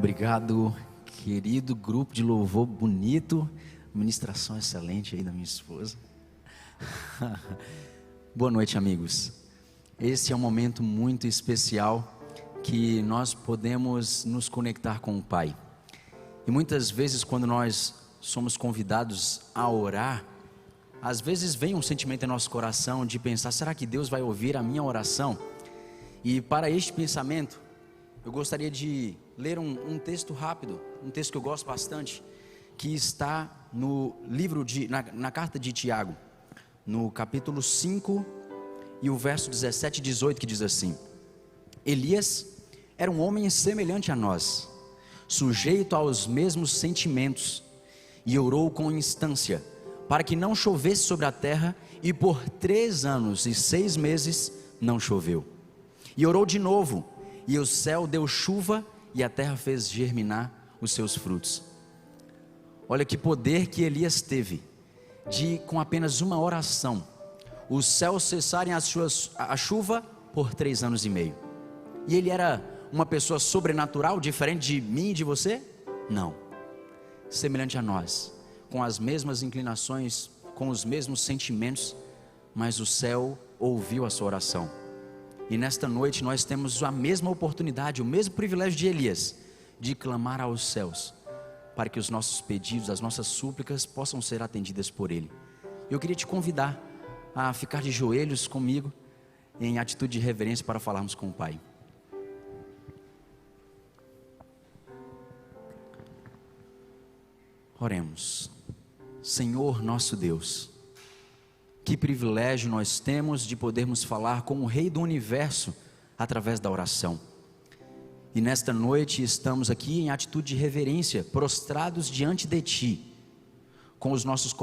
Obrigado, querido grupo de louvor bonito, ministração excelente aí da minha esposa. Boa noite, amigos. Esse é um momento muito especial que nós podemos nos conectar com o Pai. E muitas vezes quando nós somos convidados a orar, às vezes vem um sentimento em nosso coração de pensar, será que Deus vai ouvir a minha oração? E para este pensamento, eu gostaria de ler um texto rápido, um texto que eu gosto bastante, que está no livro na carta de Tiago, no capítulo 5 e o verso 17 e 18, que diz assim: Elias era um homem semelhante a nós, sujeito aos mesmos sentimentos, e orou com instância, para que não chovesse sobre a terra, e por 3 anos e 6 meses não choveu. E orou de novo, e o céu deu chuva, e a terra fez germinar os seus frutos. Olha que poder que Elias teve, de com apenas uma oração, os céus cessarem a chuva por 3 anos e meio. E ele era uma pessoa sobrenatural, diferente de mim e de você? Não, semelhante a nós, com as mesmas inclinações, com os mesmos sentimentos, mas o céu ouviu a sua oração. E nesta noite nós temos a mesma oportunidade, o mesmo privilégio de Elias, de clamar aos céus, para que os nossos pedidos, as nossas súplicas possam ser atendidas por Ele. Eu queria te convidar a ficar de joelhos comigo, em atitude de reverência, para falarmos com o Pai. Oremos. Senhor nosso Deus, que privilégio nós temos de podermos falar com o Rei do Universo através da oração. E nesta noite estamos aqui em atitude de reverência, prostrados diante de Ti, com os nossos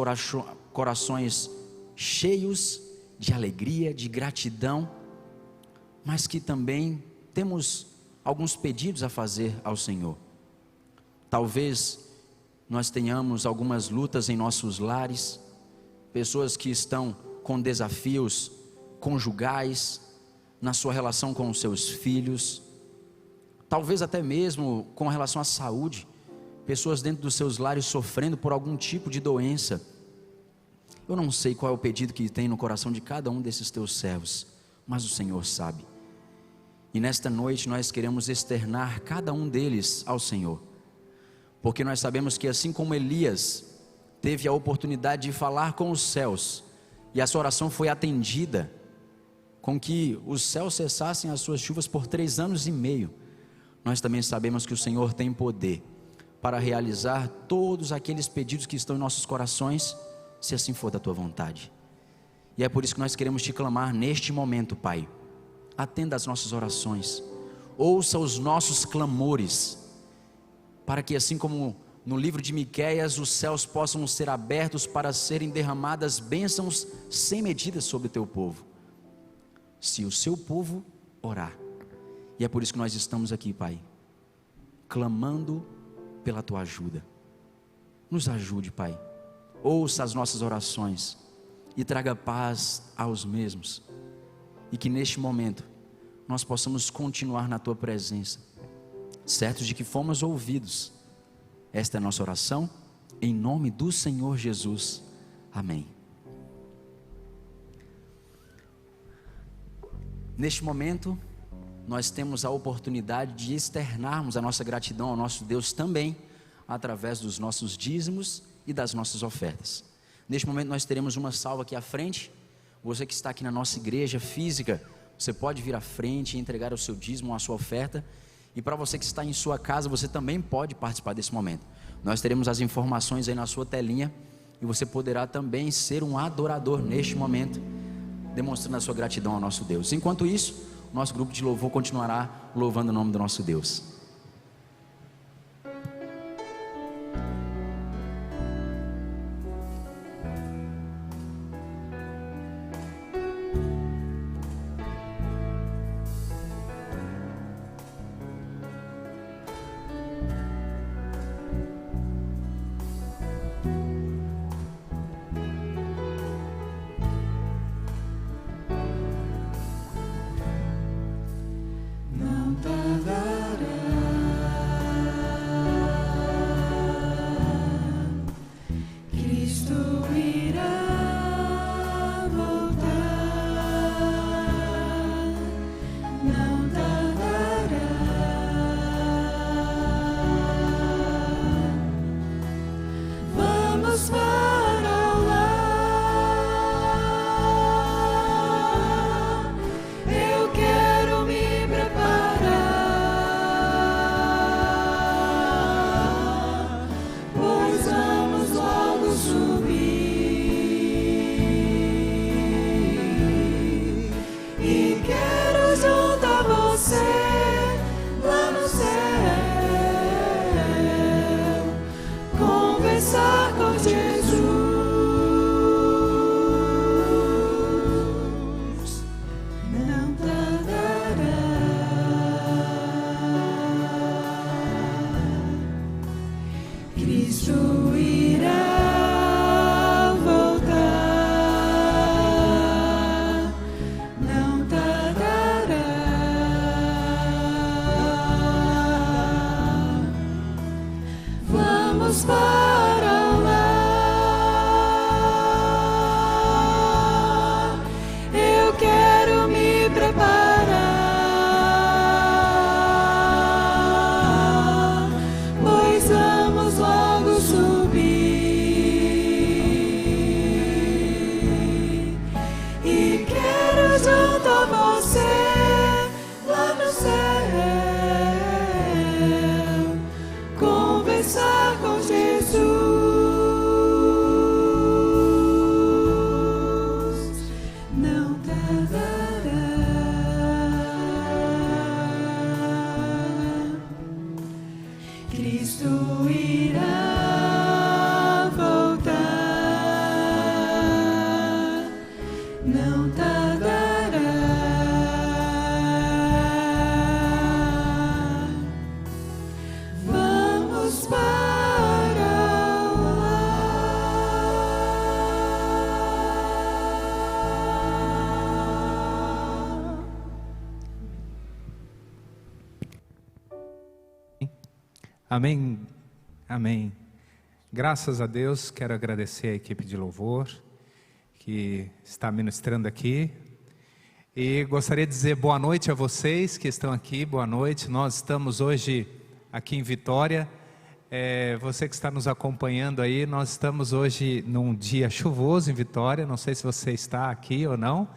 corações cheios de alegria, de gratidão, mas que também temos alguns pedidos a fazer ao Senhor. Talvez nós tenhamos algumas lutas em nossos lares, pessoas que estão com desafios conjugais, na sua relação com os seus filhos, talvez até mesmo com relação à saúde, pessoas dentro dos seus lares sofrendo por algum tipo de doença. Eu não sei qual é o pedido que tem no coração de cada um desses teus servos, mas o Senhor sabe. E nesta noite nós queremos externar cada um deles ao Senhor, porque nós sabemos que assim como Elias teve a oportunidade de falar com os céus, e a sua oração foi atendida, com que os céus cessassem as suas chuvas por 3 anos e meio, nós também sabemos que o Senhor tem poder para realizar todos aqueles pedidos que estão em nossos corações, se assim for da Tua vontade. E é por isso que nós queremos Te clamar neste momento, Pai. Atenda as nossas orações, ouça os nossos clamores, para que assim como no livro de Miqueias, os céus possam ser abertos para serem derramadas bênçãos sem medida sobre o Teu povo, se o Seu povo orar. E é por isso que nós estamos aqui, Pai, clamando pela Tua ajuda. Nos ajude, Pai, ouça as nossas orações e traga paz aos mesmos, e que neste momento nós possamos continuar na Tua presença, certos de que fomos ouvidos. Esta é a nossa oração, em nome do Senhor Jesus, amém. Neste momento, nós temos a oportunidade de externarmos a nossa gratidão ao nosso Deus também, através dos nossos dízimos e das nossas ofertas. Neste momento nós teremos uma salva aqui à frente. Você que está aqui na nossa igreja física, você pode vir à frente e entregar o seu dízimo, a sua oferta. E para você que está em sua casa, você também pode participar desse momento. Nós teremos as informações aí na sua telinha, e você poderá também ser um adorador neste momento, demonstrando a sua gratidão ao nosso Deus. Enquanto isso, nosso grupo de louvor continuará louvando o nome do nosso Deus. Não tardará. Cristo irá voltar, não tardará. Vamos para o lar. Eu quero me preparar, pois vamos logo subir. E quero junto a você lá no céu conversar com Jesus. Não tardará. Cristo irá voltar, não tardará. Vamos para o lar. Amém, amém. Graças a Deus, quero agradecer a equipe de louvor que está ministrando aqui. E gostaria de dizer boa noite a vocês que estão aqui, boa noite. Nós estamos hoje aqui em Vitória. Você que está nos acompanhando aí, nós estamos hoje num dia chuvoso em Vitória. Não sei se você está aqui ou não.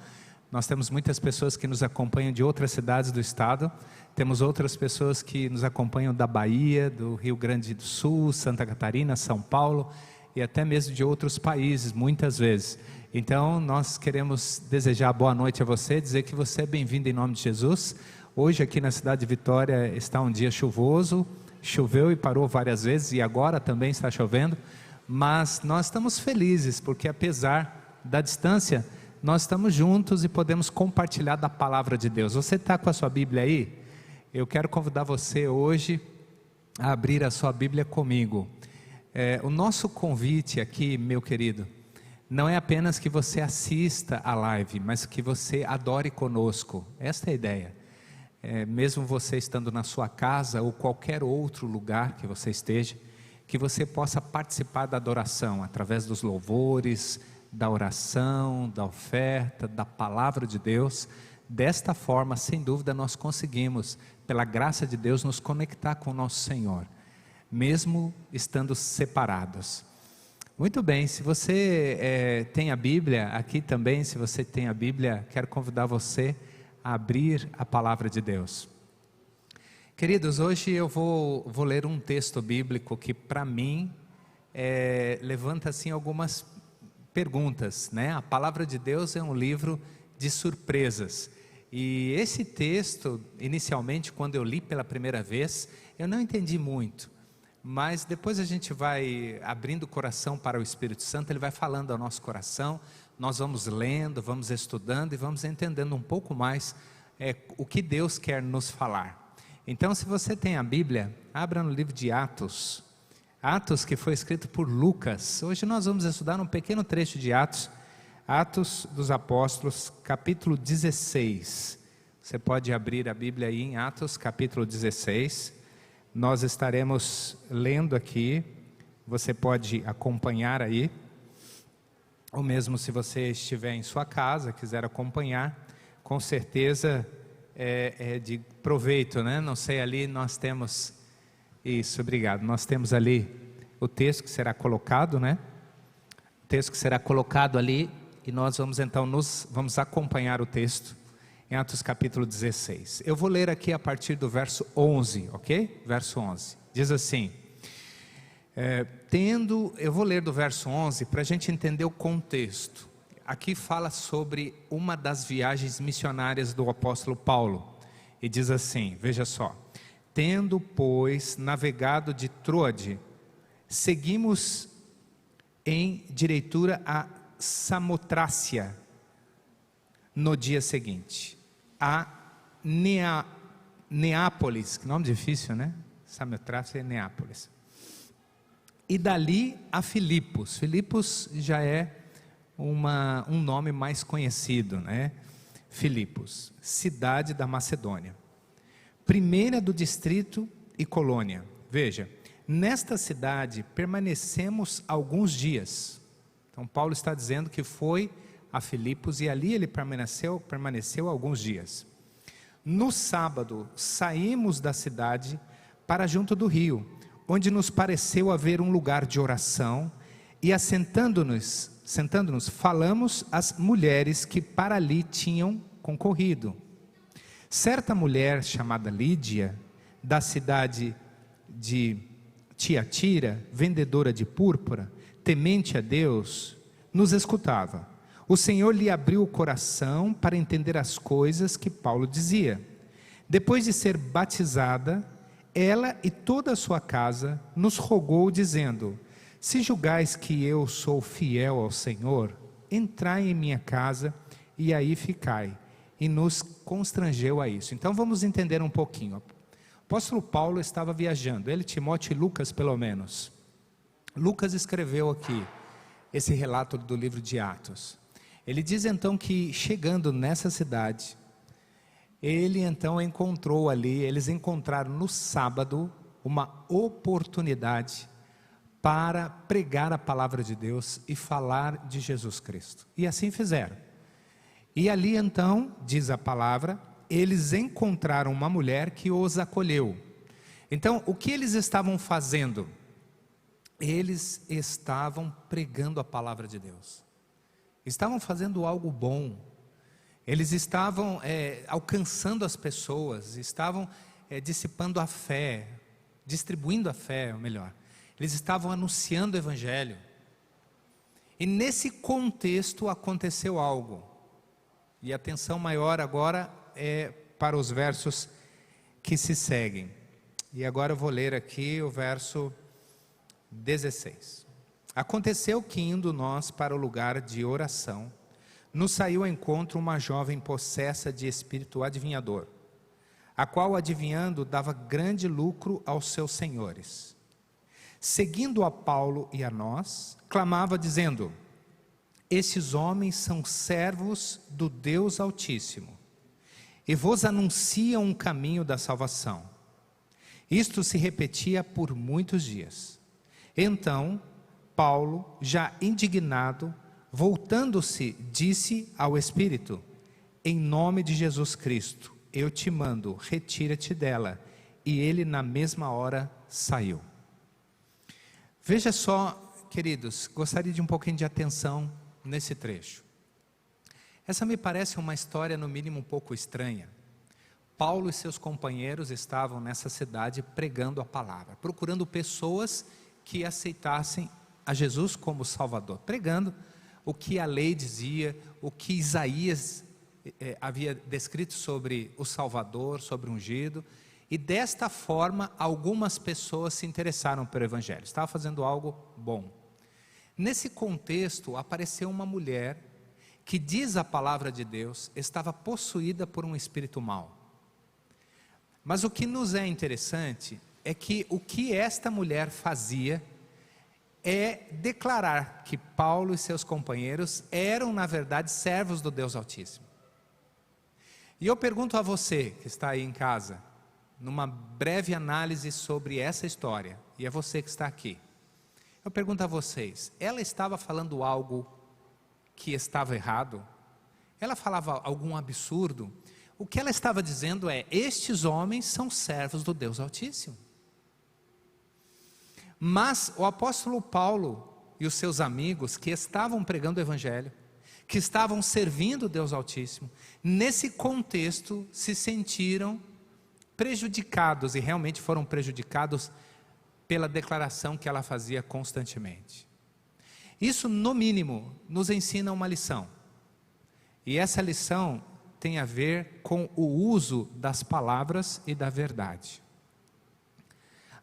Nós temos muitas pessoas que nos acompanham de outras cidades do estado. Temos outras pessoas que nos acompanham da Bahia, do Rio Grande do Sul, Santa Catarina, São Paulo e até mesmo de outros países, muitas vezes. Então, nós queremos desejar boa noite a você, dizer que você é bem-vindo em nome de Jesus. Hoje aqui na cidade de Vitória está um dia chuvoso, choveu e parou várias vezes e agora também está chovendo, mas nós estamos felizes porque apesar da distância, nós estamos juntos e podemos compartilhar da palavra de Deus. Você está com a sua Bíblia aí? Eu quero convidar você hoje a abrir a sua Bíblia comigo. O nosso convite aqui, meu querido, não é apenas que você assista a live, mas que você adore conosco. Esta é a ideia. Mesmo você estando na sua casa ou qualquer outro lugar que você esteja, que você possa participar da adoração através dos louvores, da oração, da oferta, da palavra de Deus. Desta forma, sem dúvida, nós conseguimos, pela graça de Deus, nos conectar com o nosso Senhor, mesmo estando separados. Muito bem, se você tem a Bíblia, aqui também, se você tem a Bíblia, quero convidar você a abrir a palavra de Deus. Queridos, hoje eu vou ler um texto bíblico que para mim levanta assim algumas perguntas, né? A palavra de Deus é um livro de surpresas. E esse texto, inicialmente, quando eu li pela primeira vez, eu não entendi muito. Mas depois a gente vai abrindo o coração para o Espírito Santo, ele vai falando ao nosso coração, nós vamos lendo, vamos estudando e vamos entendendo um pouco mais o que Deus quer nos falar. Então, se você tem a Bíblia, abra no livro de Atos. Atos que foi escrito por Lucas. Hoje nós vamos estudar um pequeno trecho de Atos. Atos dos Apóstolos, capítulo 16. Você pode abrir a Bíblia aí em Atos, capítulo 16. Nós estaremos lendo aqui. Você pode acompanhar aí. Ou mesmo se você estiver em sua casa, quiser acompanhar, com certeza é de proveito, né? Não sei, ali nós temos... Isso, obrigado. Nós temos ali o texto que será colocado, né? O texto que será colocado ali. E nós vamos então vamos acompanhar o texto em Atos capítulo 16. Eu vou ler aqui a partir do verso 11, ok? Verso 11. Diz assim, eu vou ler do verso 11 para a gente entender o contexto. Aqui fala sobre uma das viagens missionárias do apóstolo Paulo. E diz assim, veja só. Tendo, pois, navegado de Troade, seguimos em direitura a Samotrácia no dia seguinte, a Neápolis, que nome difícil, né? Samotrácia e Neápolis. e dali a Filipos. Filipos já é um nome mais conhecido, né? Filipos, cidade da Macedônia, primeira do distrito e colônia. Veja, nesta cidade permanecemos alguns dias. Então Paulo está dizendo que foi a Filipos e ali ele permaneceu alguns dias. No sábado saímos da cidade para junto do rio, onde nos pareceu haver um lugar de oração, e assentando-nos, falamos às mulheres que para ali tinham concorrido. Certa mulher chamada Lídia, da cidade de Tiatira, vendedora de púrpura, temente a Deus, nos escutava. O Senhor lhe abriu o coração para entender as coisas que Paulo dizia. Depois de ser batizada, ela e toda a sua casa nos rogou, dizendo: se julgais que eu sou fiel ao Senhor, entrai em minha casa e aí ficai. E nos constrangeu a isso. Então vamos entender um pouquinho. O apóstolo Paulo estava viajando, ele, Timóteo e Lucas pelo menos. Lucas escreveu aqui esse relato do livro de Atos. Ele diz então que chegando nessa cidade, ele então encontrou ali, eles encontraram no sábado uma oportunidade para pregar a palavra de Deus e falar de Jesus Cristo. E assim fizeram. E ali então, diz a palavra, eles encontraram uma mulher que os acolheu. Então, o que eles estavam fazendo? Eles estavam pregando a palavra de Deus. Estavam fazendo algo bom. Eles estavam alcançando as pessoas, estavam dissipando a fé, distribuindo a fé, ou melhor. Eles estavam anunciando o Evangelho. E nesse contexto aconteceu algo. E a atenção maior agora é para os versos que se seguem. E agora eu vou ler aqui o verso 16. Aconteceu que indo nós para o lugar de oração, nos saiu ao encontro uma jovem possessa de espírito adivinhador, a qual adivinhando dava grande lucro aos seus senhores. Seguindo a Paulo e a nós, clamava dizendo: estes homens são servos do Deus Altíssimo, e vos anunciam um caminho da salvação. Isto se repetia por muitos dias. Então, Paulo, já indignado, voltando-se, disse ao Espírito: em nome de Jesus Cristo, eu te mando, retira-te dela. E ele na mesma hora saiu. Veja só, queridos, gostaria de um pouquinho de atenção nesse trecho. Essa me parece uma história no mínimo um pouco estranha. Paulo e seus companheiros estavam nessa cidade pregando a palavra, procurando pessoas que aceitassem a Jesus como Salvador, pregando o que a lei dizia, o que Isaías havia descrito sobre o Salvador, sobre o ungido. E desta forma algumas pessoas se interessaram pelo Evangelho, estava fazendo algo bom. Nesse contexto apareceu uma mulher que, diz a palavra de Deus, estava possuída por um espírito mau. Mas o que nos é interessante é que o que esta mulher fazia é declarar que Paulo e seus companheiros eram na verdade servos do Deus Altíssimo. E eu pergunto a você que está aí em casa, numa breve análise sobre essa história, e é você que está aqui, eu pergunto a vocês, ela estava falando algo que estava errado? Ela falava algum absurdo? O que ela estava dizendo é: estes homens são servos do Deus Altíssimo. Mas o apóstolo Paulo e os seus amigos que estavam pregando o Evangelho, que estavam servindo o Deus Altíssimo, nesse contexto se sentiram prejudicados, e realmente foram prejudicados pela declaração que ela fazia constantemente. Isso, no mínimo, nos ensina uma lição. E essa lição tem a ver com o uso das palavras e da verdade.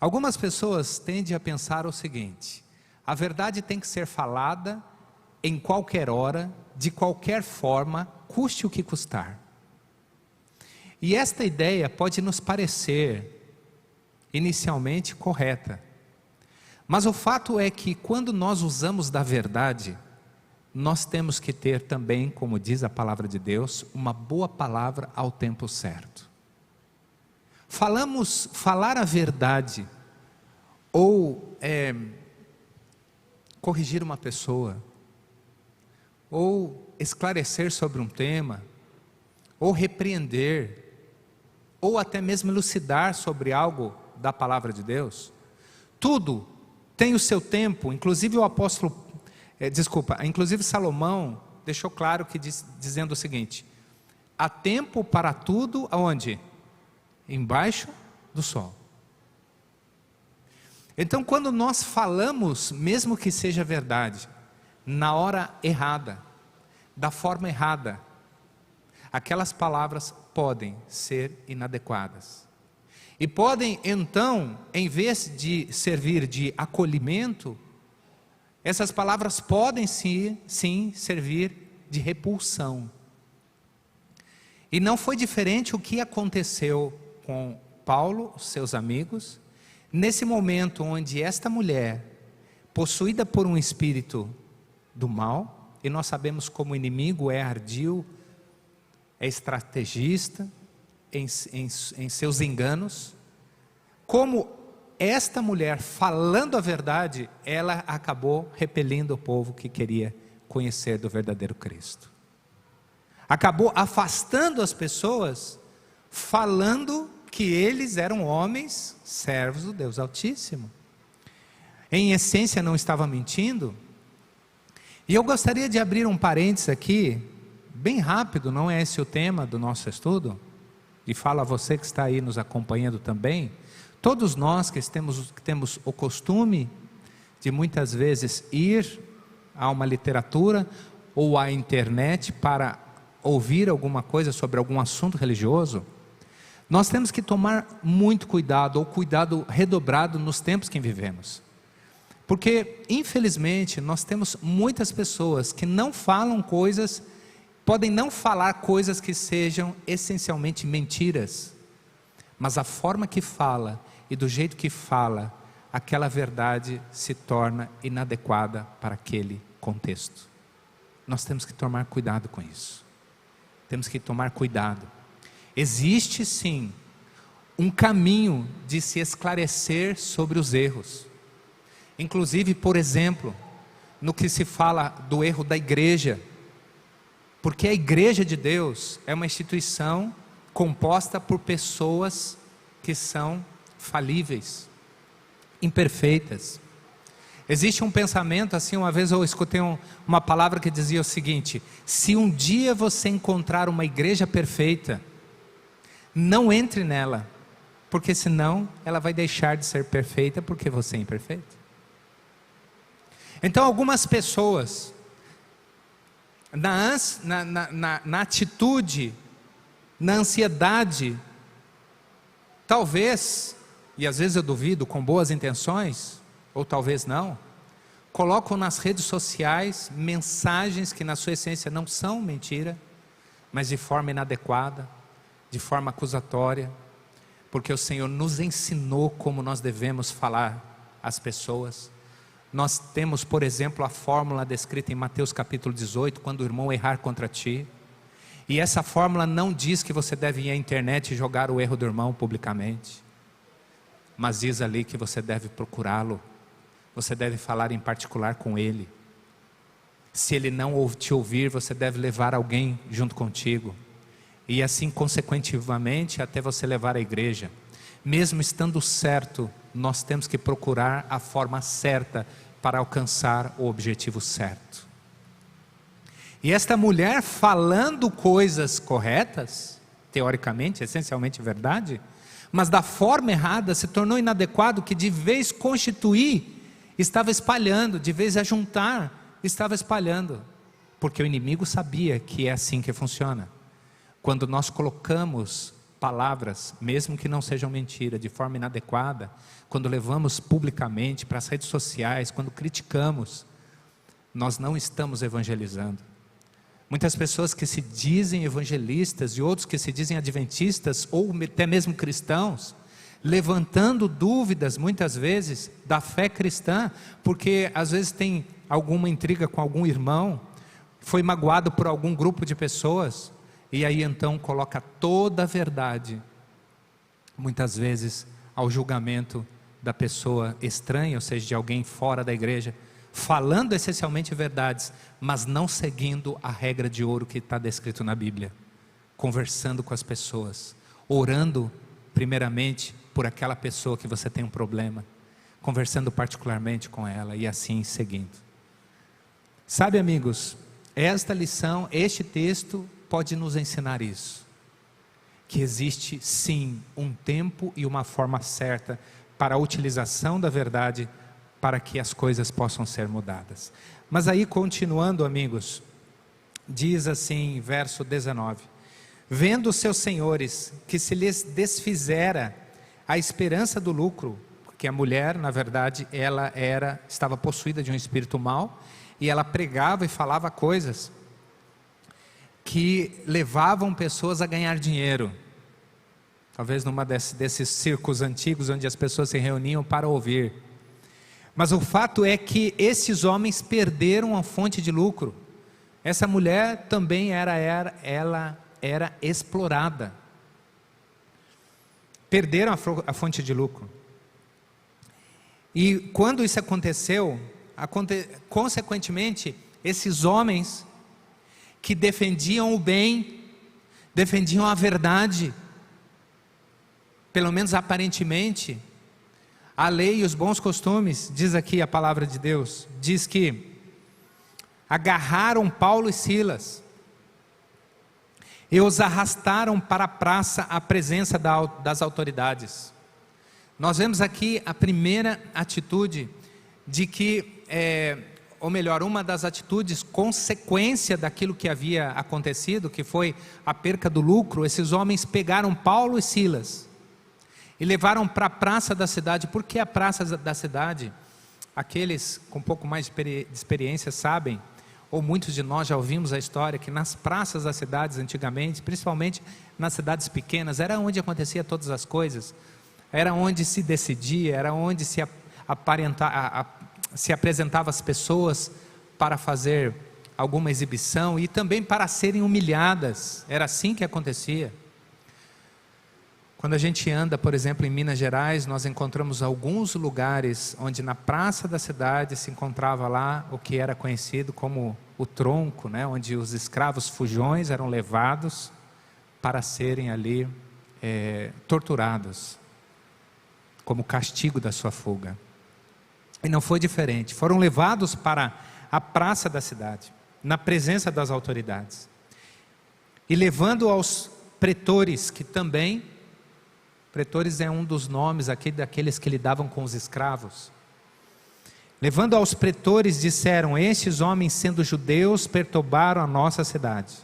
Algumas pessoas tendem a pensar o seguinte: a verdade tem que ser falada em qualquer hora, de qualquer forma, custe o que custar. E esta ideia pode nos parecer inicialmente correta, Mas o fato é que quando nós usamos da verdade, nós temos que ter também, como diz a palavra de Deus, uma boa palavra ao tempo certo. Falar a verdade, ou corrigir uma pessoa, ou esclarecer sobre um tema, ou repreender, ou até mesmo elucidar sobre algo da palavra de Deus, tudo tem o seu tempo. Inclusive inclusive Salomão deixou claro que dizendo o seguinte: há tempo para tudo, aonde? Embaixo do sol. Então, quando nós falamos, mesmo que seja verdade, na hora errada, da forma errada, aquelas palavras podem ser inadequadas. E podem então, em vez de servir de acolhimento, essas palavras podem sim servir de repulsão. E não foi diferente o que aconteceu com Paulo, seus amigos, nesse momento onde esta mulher, possuída por um espírito do mal, e nós sabemos como o inimigo é ardil, é estrategista em seus enganos, como esta mulher, falando a verdade, ela acabou repelindo o povo que queria conhecer do verdadeiro Cristo. Acabou afastando as pessoas, falando que eles eram homens, servos do Deus Altíssimo. Em essência não estava mentindo. E eu gostaria de abrir um parênteses aqui, bem rápido, não é esse o tema do nosso estudo, e falo a você que está aí nos acompanhando também. Todos nós que temos o costume de muitas vezes ir a uma literatura ou à internet para ouvir alguma coisa sobre algum assunto religioso, nós temos que tomar muito cuidado, ou cuidado redobrado nos tempos que vivemos. Porque, infelizmente, nós temos muitas pessoas que não falam coisas, podem não falar coisas que sejam essencialmente mentiras, mas a forma que fala e do jeito que fala, aquela verdade se torna inadequada para aquele contexto. Nós temos que tomar cuidado com isso. Temos que tomar cuidado. Existe sim um caminho de se esclarecer sobre os erros. Inclusive, por exemplo, no que se fala do erro da igreja. Porque a igreja de Deus é uma instituição composta por pessoas que são falíveis, imperfeitas. Existe um pensamento assim, uma vez eu escutei uma palavra que dizia o seguinte: se um dia você encontrar uma igreja perfeita, não entre nela, porque senão ela vai deixar de ser perfeita porque você é imperfeito. Então algumas pessoas, na atitude, na ansiedade, talvez, e às vezes eu duvido, com boas intenções, ou talvez não, colocam nas redes sociais mensagens que na sua essência não são mentira, mas de forma inadequada, de forma acusatória, porque o Senhor nos ensinou como nós devemos falar às pessoas. Nós temos, por exemplo, a fórmula descrita em Mateus capítulo 18, quando o irmão errar contra ti, e essa fórmula não diz que você deve ir à internet e jogar o erro do irmão publicamente, mas diz ali que você deve procurá-lo, você deve falar em particular com ele. Se ele não te ouvir, você deve levar alguém junto contigo, e assim consequentemente até você levar a igreja. Mesmo estando certo, nós temos que procurar a forma certa para alcançar o objetivo certo. E esta mulher falando coisas corretas, teoricamente, essencialmente verdade, mas da forma errada, se tornou inadequado, que de vez constituir, estava espalhando, de vez ajuntar, estava espalhando, porque o inimigo sabia que é assim que funciona. Quando nós colocamos palavras, mesmo que não sejam mentira, de forma inadequada, quando levamos publicamente para as redes sociais, quando criticamos, nós não estamos evangelizando. Muitas pessoas que se dizem evangelistas e outros que se dizem adventistas ou até mesmo cristãos, levantando dúvidas muitas vezes da fé cristã, porque às vezes tem alguma intriga com algum irmão, foi magoado por algum grupo de pessoas, e aí então coloca toda a verdade, muitas vezes ao julgamento da pessoa estranha, ou seja, de alguém fora da igreja, falando essencialmente verdades, mas não seguindo a regra de ouro que está descrito na Bíblia, conversando com as pessoas, orando primeiramente por aquela pessoa que você tem um problema, conversando particularmente com ela e assim seguindo. Sabe, amigos, esta lição, este texto pode nos ensinar isso, que existe sim um tempo e uma forma certa para a utilização da verdade, para que as coisas possam ser mudadas. Mas aí, continuando, amigos, diz assim, verso 19: vendo os seus senhores que se lhes desfizera a esperança do lucro, porque a mulher, na verdade, ela estava possuída de um espírito mau, e ela pregava e falava coisas que levavam pessoas a ganhar dinheiro, talvez numa desses circos antigos, onde as pessoas se reuniam para ouvir. Mas o fato é que esses homens perderam a fonte de lucro. Essa mulher também ela era explorada. Perderam a fonte de lucro. E quando isso aconteceu, consequentemente, esses homens que defendiam o bem, defendiam a verdade, pelo menos aparentemente, a lei e os bons costumes, diz aqui a palavra de Deus, diz que agarraram Paulo e Silas e os arrastaram para a praça à presença das autoridades. Nós vemos aqui a primeira atitude de que, ou melhor, uma das atitudes, consequência daquilo que havia acontecido, que foi a perca do lucro. Esses homens pegaram Paulo e Silas e levaram para a praça da cidade. Por que a praça da cidade? Aqueles com um pouco mais de experiência sabem, ou muitos de nós já ouvimos a história, que nas praças das cidades antigamente, principalmente nas cidades pequenas, era onde acontecia todas as coisas, era onde se decidia, era onde se apresentava as pessoas para fazer alguma exibição e também para serem humilhadas. Era assim que acontecia. Quando a gente anda, por exemplo, em Minas Gerais, nós encontramos alguns lugares onde na praça da cidade se encontrava lá o que era conhecido como o tronco, né? Onde os escravos fujões eram levados para serem ali torturados, como castigo da sua fuga. E não foi diferente, foram levados para a praça da cidade, na presença das autoridades, e levando aos pretores, que também, pretores é um dos nomes aqui daqueles que lidavam com os escravos, levando aos pretores, disseram: estes homens, sendo judeus, perturbaram a nossa cidade.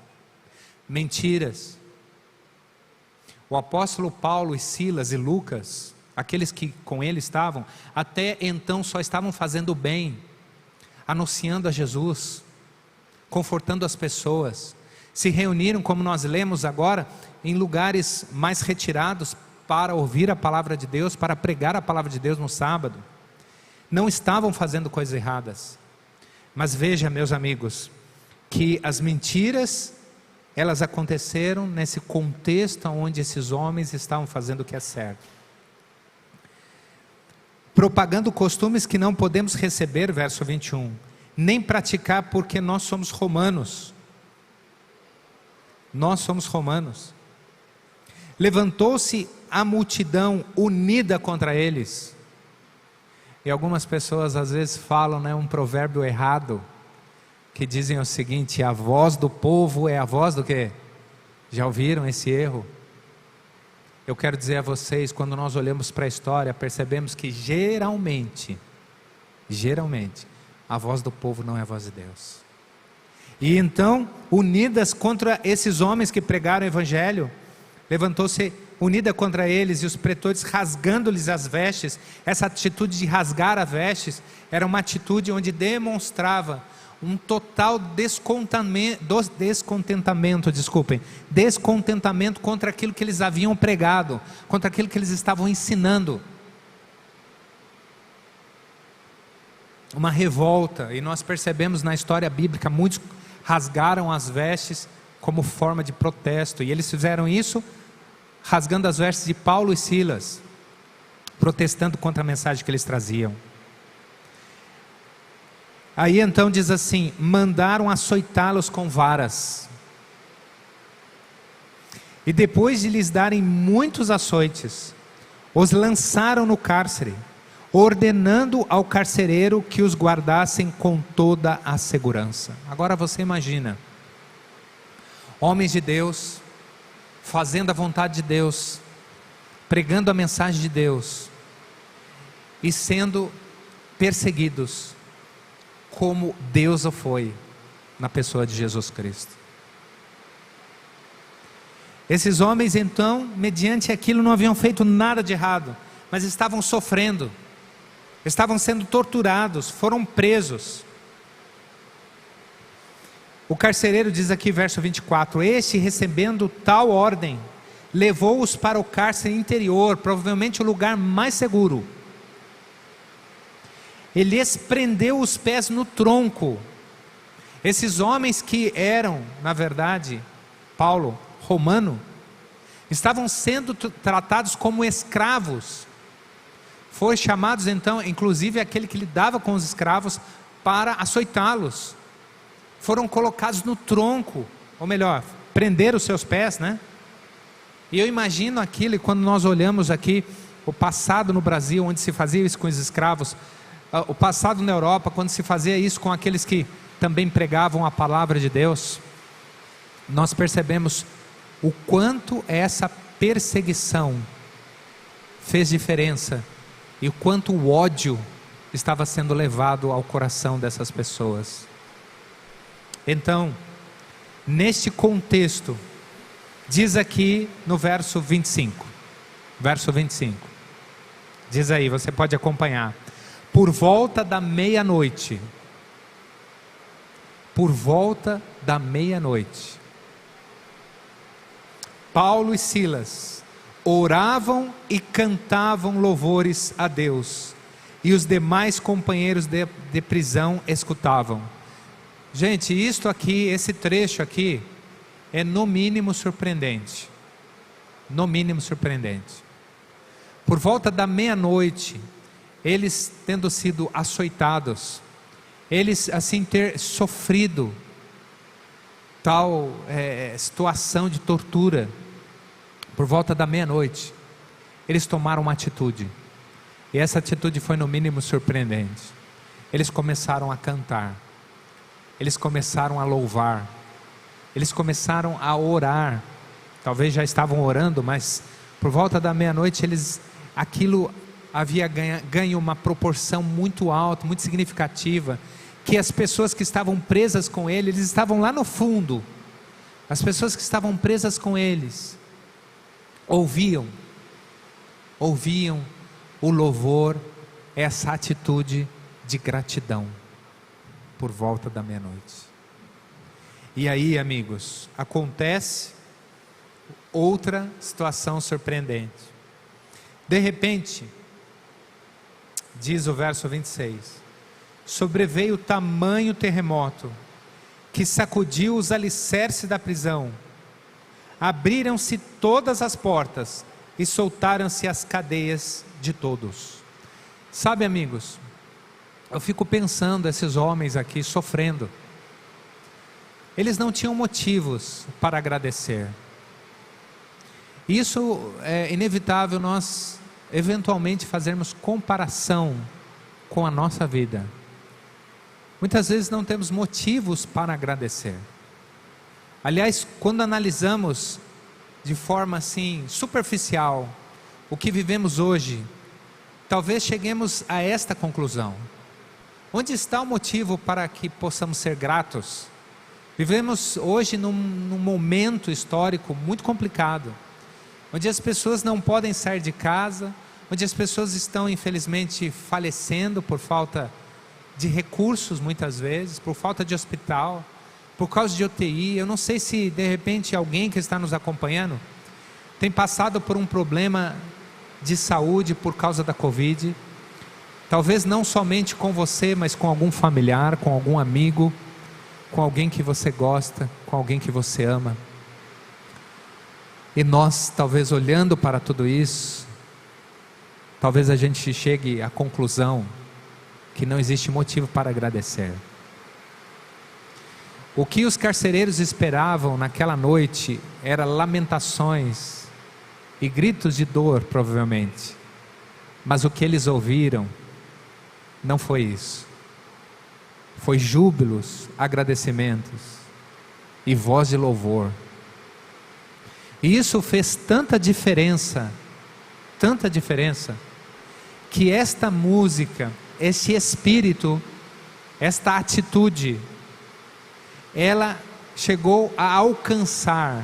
Mentiras. O apóstolo Paulo e Silas e Lucas, aqueles que com ele estavam, até então só estavam fazendo o bem, anunciando a Jesus, confortando as pessoas, se reuniram, como nós lemos agora, em lugares mais retirados, para ouvir a palavra de Deus, para pregar a palavra de Deus no sábado. Não estavam fazendo coisas erradas, mas veja, meus amigos, que as mentiras, elas aconteceram nesse contexto onde esses homens estavam fazendo o que é certo, propagando costumes que não podemos receber, verso 21, nem praticar, porque nós somos romanos. Nós somos romanos. Levantou-se a multidão unida contra eles. E algumas pessoas às vezes falam, um provérbio errado, que dizem o seguinte: a voz do povo é a voz do quê? Já ouviram esse erro? Eu quero dizer a vocês, quando nós olhamos para a história, percebemos que geralmente, a voz do povo não é a voz de Deus. E então, unidas contra esses homens que pregaram o evangelho, levantou-se unida contra eles, e os pretores rasgando-lhes as vestes. Essa atitude de rasgar as vestes era uma atitude onde demonstrava um total descontentamento contra aquilo que eles haviam pregado, contra aquilo que eles estavam ensinando. Uma revolta, e nós percebemos na história bíblica, muitos rasgaram as vestes como forma de protesto, e eles fizeram isso rasgando as vestes de Paulo e Silas, protestando contra a mensagem que eles traziam. Aí então diz assim: mandaram açoitá-los com varas, e depois de lhes darem muitos açoites, os lançaram no cárcere, ordenando ao carcereiro que os guardassem com toda a segurança. Agora você imagina, homens de Deus, fazendo a vontade de Deus, pregando a mensagem de Deus, e sendo perseguidos, como Deus o foi, na pessoa de Jesus Cristo. Esses homens então, mediante aquilo, não haviam feito nada de errado, mas estavam sofrendo, estavam sendo torturados, foram presos. O carcereiro diz aqui, verso 24: este, recebendo tal ordem, levou-os para o cárcere interior, provavelmente o lugar mais seguro. Ele lhes prendeu os pés no tronco. Esses homens que eram, na verdade, Paulo, romano, estavam sendo tratados como escravos. Foi chamados então, inclusive aquele que lidava com os escravos, para açoitá-los. Foram colocados no tronco, ou melhor, prenderam os seus pés, né? E eu imagino aquilo, e quando nós olhamos aqui o passado no Brasil, onde se fazia isso com os escravos, o passado na Europa, quando se fazia isso com aqueles que também pregavam a palavra de Deus, nós percebemos o quanto essa perseguição fez diferença, e o quanto o ódio estava sendo levado ao coração dessas pessoas. Então, neste contexto, diz aqui no verso 25, diz aí, você pode acompanhar: por volta da meia-noite, Paulo e Silas oravam e cantavam louvores a Deus, e os demais companheiros de prisão escutavam. Gente, isto aqui, esse trecho aqui, é no mínimo surpreendente. Por volta da meia-noite, eles tendo sido açoitados, eles assim ter sofrido tal situação de tortura, por volta da meia-noite, eles tomaram uma atitude, e essa atitude foi no mínimo surpreendente. Eles começaram a cantar, eles começaram a louvar, eles começaram a orar. Talvez já estavam orando, mas por volta da meia-noite aquilo havia ganho uma proporção muito alta, muito significativa, que as pessoas que estavam presas com ele, eles estavam lá no fundo, as pessoas que estavam presas com eles, ouviam o louvor, essa atitude de gratidão, por volta da meia-noite. E aí, amigos, acontece outra situação surpreendente. De repente, diz o verso 26, sobreveio tamanho terremoto, que sacudiu os alicerces da prisão, abriram-se todas as portas, e soltaram-se as cadeias de todos. Sabe, amigos, eu fico pensando, esses homens aqui sofrendo, eles não tinham motivos para agradecer. Isso é inevitável nós eventualmente fazermos comparação com a nossa vida. Muitas vezes não temos motivos para agradecer. Aliás, quando analisamos de forma assim superficial o que vivemos hoje, talvez cheguemos a esta conclusão: onde está o motivo para que possamos ser gratos? Vivemos hoje num momento histórico muito complicado, onde as pessoas não podem sair de casa, onde as pessoas estão infelizmente falecendo por falta de recursos muitas vezes, por falta de hospital, por causa de UTI. Eu não sei se de repente alguém que está nos acompanhando tem passado por um problema de saúde por causa da Covid. Talvez não somente com você, mas com algum familiar, com algum amigo, com alguém que você gosta, com alguém que você ama. E nós, talvez olhando para tudo isso, talvez a gente chegue à conclusão que não existe motivo para agradecer. O que os carcereiros esperavam naquela noite era lamentações e gritos de dor, provavelmente. Mas o que eles ouviram não foi isso. Foi júbilos, agradecimentos e voz de louvor. E isso fez tanta diferença, que esta música, esse espírito, esta atitude, ela chegou a alcançar,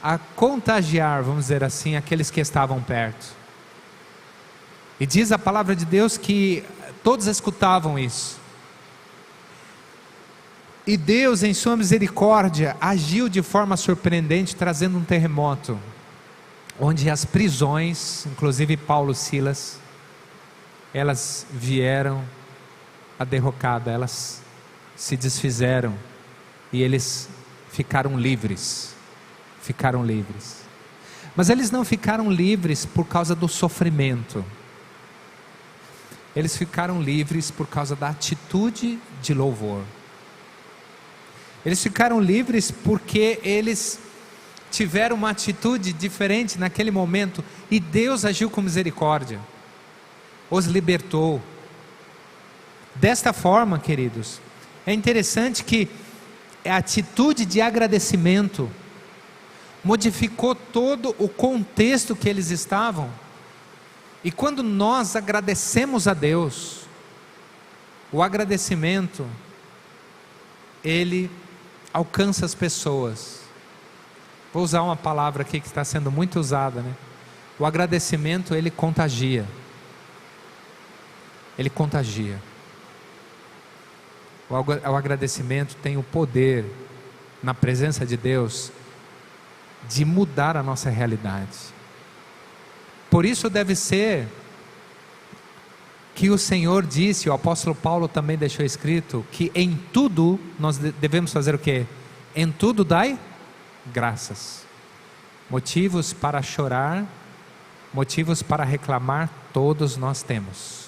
a contagiar, vamos dizer assim, aqueles que estavam perto. E diz a palavra de Deus que todos escutavam isso. E Deus, em sua misericórdia, agiu de forma surpreendente, trazendo um terremoto, onde as prisões, inclusive Paulo e Silas, elas vieram à derrocada, elas se desfizeram e eles ficaram livres. Mas eles não ficaram livres por causa do sofrimento. Eles ficaram livres por causa da atitude de louvor. Eles ficaram livres porque eles tiveram uma atitude diferente naquele momento, e Deus agiu com misericórdia, os libertou. Desta forma, queridos, é interessante que a atitude de agradecimento modificou todo o contexto que eles estavam. E quando nós agradecemos a Deus, o agradecimento, ele alcança as pessoas. Vou usar uma palavra aqui que está sendo muito usada, né? O agradecimento, ele contagia. Ele contagia. O agradecimento tem o poder, na presença de Deus, de mudar a nossa realidade. Por isso deve ser que o Senhor disse, o apóstolo Paulo também deixou escrito, que em tudo nós devemos fazer o quê? Em tudo dai graças. Motivos para chorar, motivos para reclamar, todos nós temos.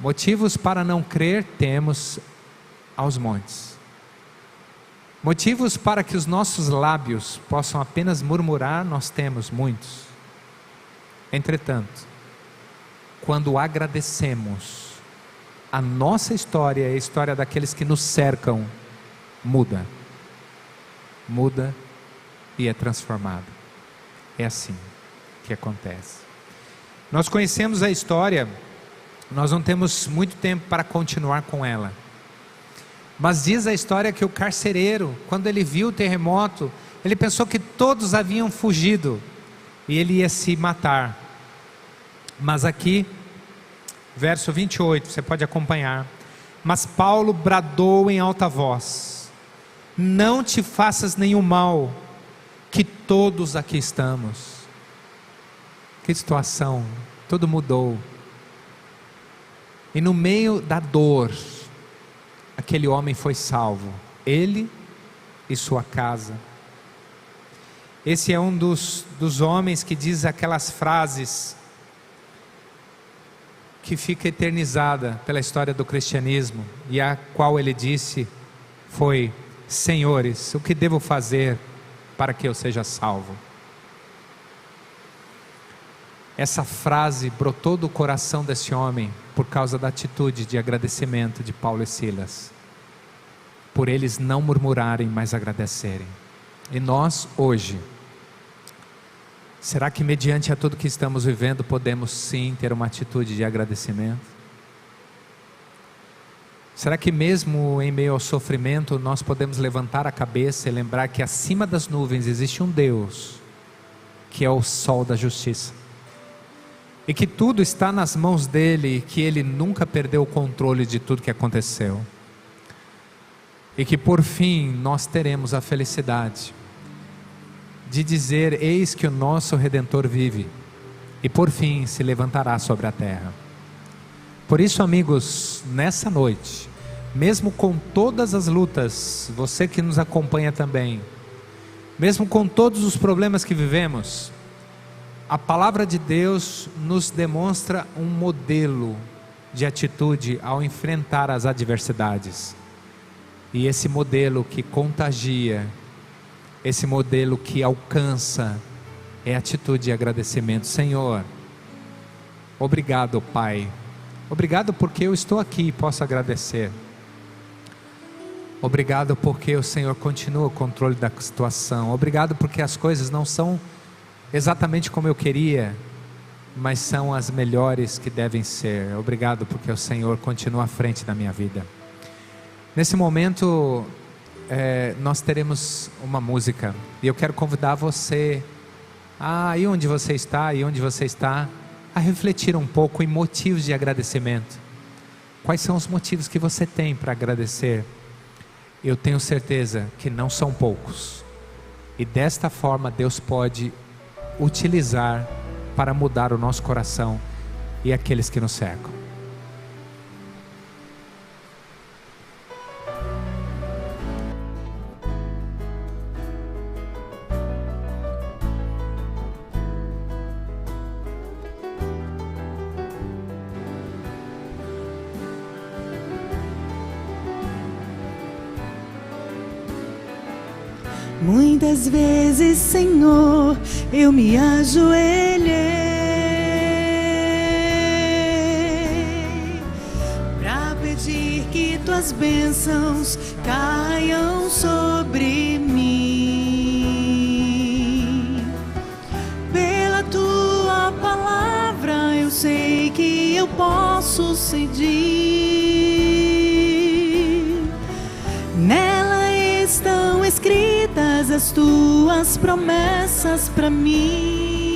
Motivos para não crer, temos aos montes. Motivos para que os nossos lábios possam apenas murmurar, nós temos muitos. Entretanto, quando agradecemos, a nossa história e a história daqueles que nos cercam muda e é transformada. É assim que acontece. Nós conhecemos a história, nós não temos muito tempo para continuar com ela, mas diz a história que o carcereiro, quando ele viu o terremoto, ele pensou que todos haviam fugido e ele ia se matar. Mas aqui, verso 28, você pode acompanhar. Mas Paulo bradou em alta voz: não te faças nenhum mal, que todos aqui estamos. Que situação, tudo mudou. E no meio da dor, aquele homem foi salvo, ele e sua casa. Esse é um dos homens que diz aquelas frases que fica eternizada pela história do cristianismo, e a qual ele disse foi: senhores, o que devo fazer para que eu seja salvo? Essa frase brotou do coração desse homem por causa da atitude de agradecimento de Paulo e Silas, por eles não murmurarem, mas agradecerem. E nós hoje, será que mediante a tudo que estamos vivendo, podemos sim ter uma atitude de agradecimento? Será que mesmo em meio ao sofrimento, nós podemos levantar a cabeça e lembrar que acima das nuvens existe um Deus, que é o sol da justiça, e que tudo está nas mãos dele, e que ele nunca perdeu o controle de tudo que aconteceu, e que por fim nós teremos a felicidade de dizer: eis que o nosso Redentor vive, e por fim se levantará sobre a terra. Por isso, amigos, nessa noite, mesmo com todas as lutas, você que nos acompanha também, mesmo com todos os problemas que vivemos, a palavra de Deus nos demonstra um modelo de atitude ao enfrentar as adversidades. E esse modelo que contagia, esse modelo que alcança, é atitude de agradecimento. Senhor, obrigado, Pai. Obrigado porque eu estou aqui e posso agradecer. Obrigado porque o Senhor continua o controle da situação. Obrigado porque as coisas não são exatamente como eu queria, mas são as melhores que devem ser. Obrigado porque o Senhor continua à frente da minha vida. Nesse momento, nós teremos uma música, e eu quero convidar você, aí onde você está, a refletir um pouco em motivos de agradecimento. Quais são os motivos que você tem para agradecer? Eu tenho certeza que não são poucos, e desta forma Deus pode utilizar para mudar o nosso coração e aqueles que nos cercam. Muitas vezes, Senhor, eu me ajoelhei para pedir que tuas bênçãos caiam sobre mim. Pela tua palavra eu sei que eu posso cedir. Nela estão escritas as tuas promessas para mim.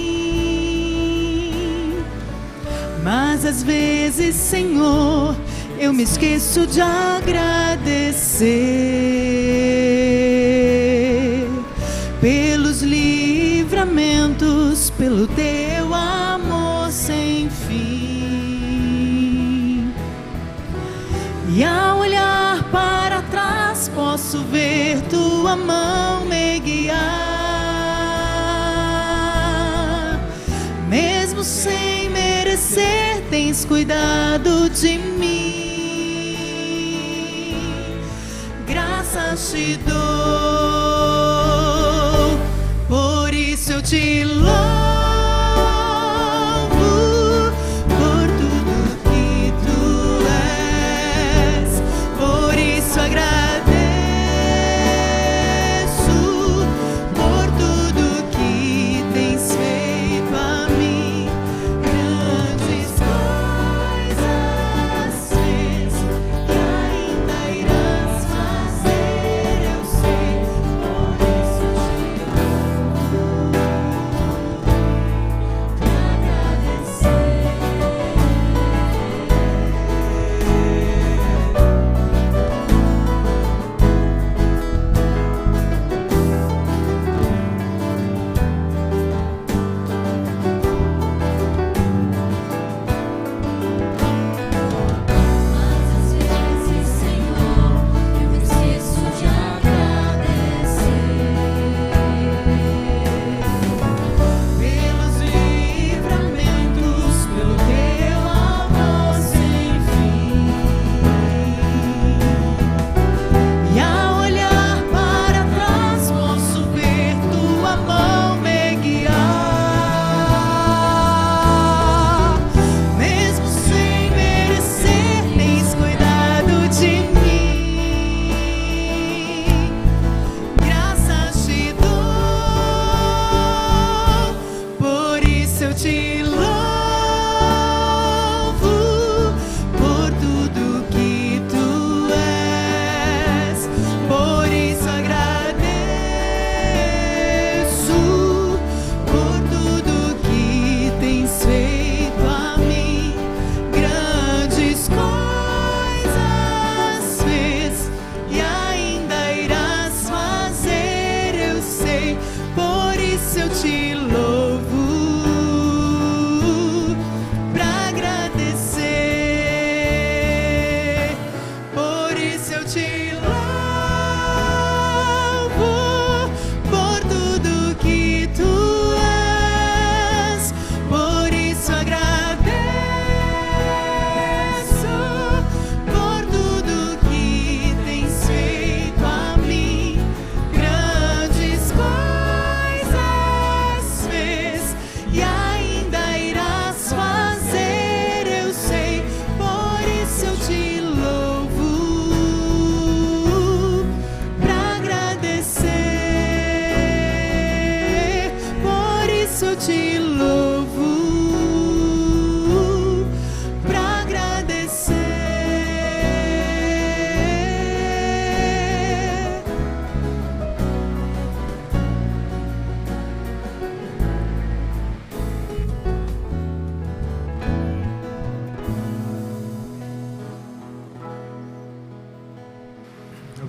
Mas às vezes, Senhor, eu me esqueço de agradecer pelos livramentos, pelo teu amor sem fim. E ao olhar para trás posso ver tua mão me guiar. Mesmo sem merecer, tens cuidado de mim. Graças te dou, por isso eu te louvo.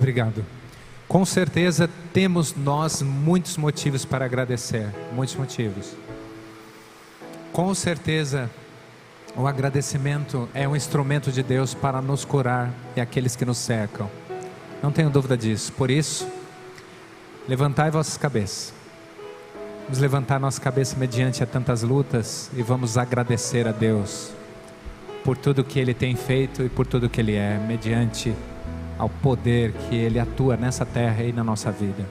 Obrigado. Com certeza temos nós muitos motivos para agradecer, muitos motivos. Com certeza o agradecimento é um instrumento de Deus para nos curar e aqueles que nos cercam. Não tenho dúvida disso. Por isso, levantai vossas cabeças. Vamos levantar nossa cabeça mediante a tantas lutas e vamos agradecer a Deus por tudo que Ele tem feito e por tudo que Ele é, mediante ao poder que Ele atua nessa terra e na nossa vida.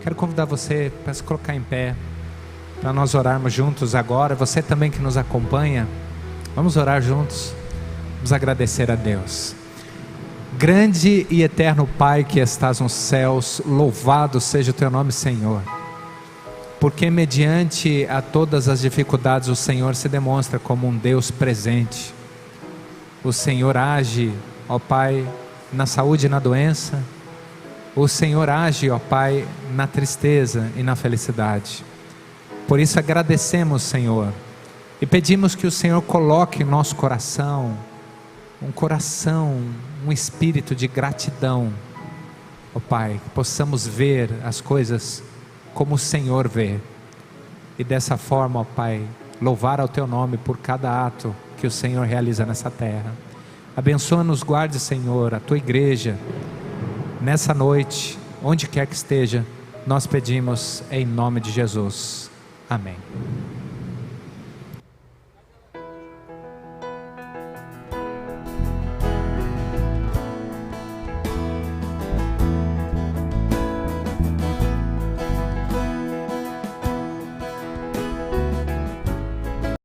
Quero convidar você para se colocar em pé, para nós orarmos juntos agora. Você também que nos acompanha, vamos orar juntos, vamos agradecer a Deus. Grande e eterno Pai que estás nos céus, louvado seja o Teu nome, Senhor, porque mediante a todas as dificuldades o Senhor se demonstra como um Deus presente. O Senhor age, ó Pai, na saúde e na doença. O Senhor age, ó Pai, na tristeza e na felicidade. Por isso agradecemos, Senhor, e pedimos que o Senhor coloque em nosso coração um espírito de gratidão, ó Pai, que possamos ver as coisas como o Senhor vê, e dessa forma, ó Pai, louvar ao Teu nome por cada ato que o Senhor realiza nessa terra. Abençoa-nos, guarde, Senhor, a Tua igreja, nessa noite, onde quer que esteja, nós pedimos em nome de Jesus. Amém.